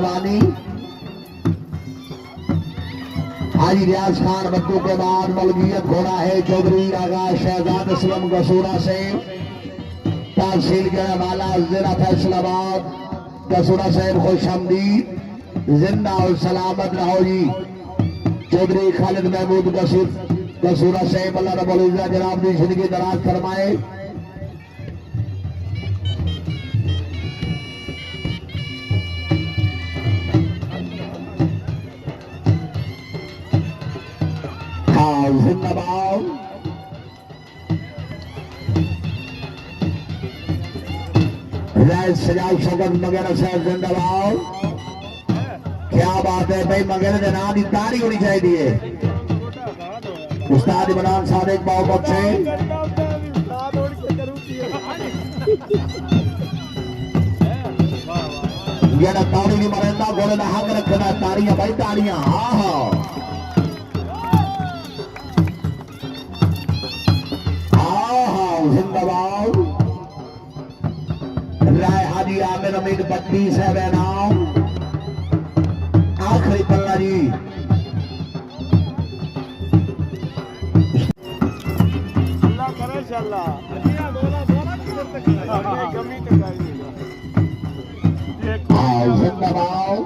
मेहरबानी। हाजी रियाज खान बद्दू के बाद मलकियत घोड़ा है चौधरी आगा शहजाद असलम गसूरा से तहसील के वाला जिला फैसलाबाद गसूरा साहब खुशआमदीद, जिंदा और सलामत रहो जी। चौधरी खालिद महमूद गसूरा साहब अल्लाह रब्बुल इज्जत जनाब की जिंदगी दराज फरमाए। जिंदाबाद सजाओ शौकत मगेरा साहब जिंदाबाद। क्या बात है भाई, मगेरा के नाम की तारी होनी चाहिए। उस्ताद इमरान सादिक बहुत अच्छे ये तारी नहीं मरेंदा घोड़े का हक रखना। तारियां भाई तारियां। हाँ हाँ जिंदाबाद। राय हाजी आमिर अमीद बत्ती साहब नाम आखिरी पल्ला जी। जिंदाबाद।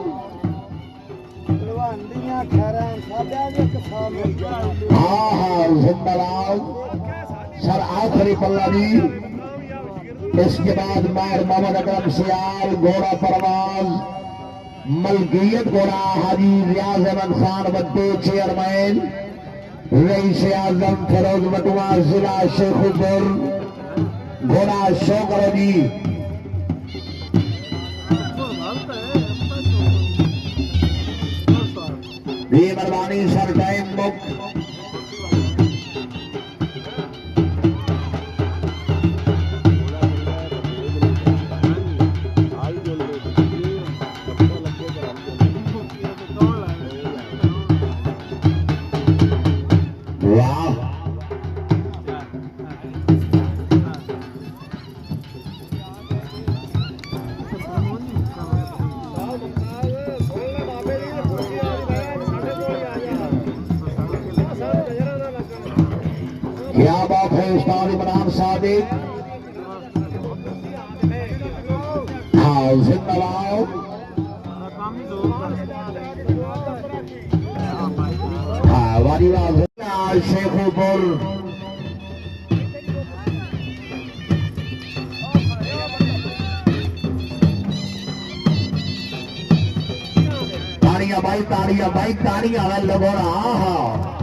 हाँ हाँ जिंदाबाद सर आखिरी पल्ला जी। इसके बाद मार मोहम्मद अकरम सियाल घोड़ा परवाज मलकियत घोड़ा हाजी रियाज अहमद खान बद्दू चेयरमैन रईस आजम फिरोज बटुआ जिला शेखुपुर घोड़ा शो करो जी। मेहरबानी सर टाइम बुक। क्या बात है उस्ताद इमरान सादिक। हाँ जिंदाबाद। हाँ वारी वाह शेखुपुर। ताड़ियां भाई ताड़ियां लगोड़ा। हाँ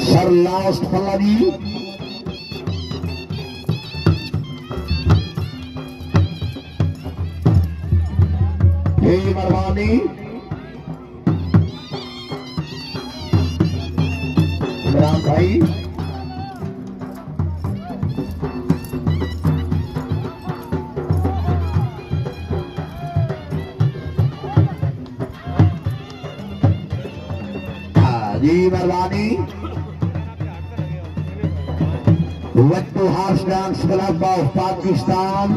सर लास्ट पल्ला जी। मेहरबानी इमरान भाई। हाँ जी मेहरबानी। Wattoo horse dance club of Pakistan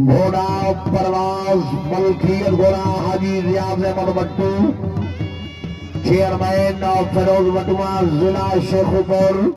घोड़ा परवाज मलकियत घोड़ा हाजी रियाज अहमद वट्टू चेयरमैन ऑफ फिरोज बटुआ जिला शेखुपुर।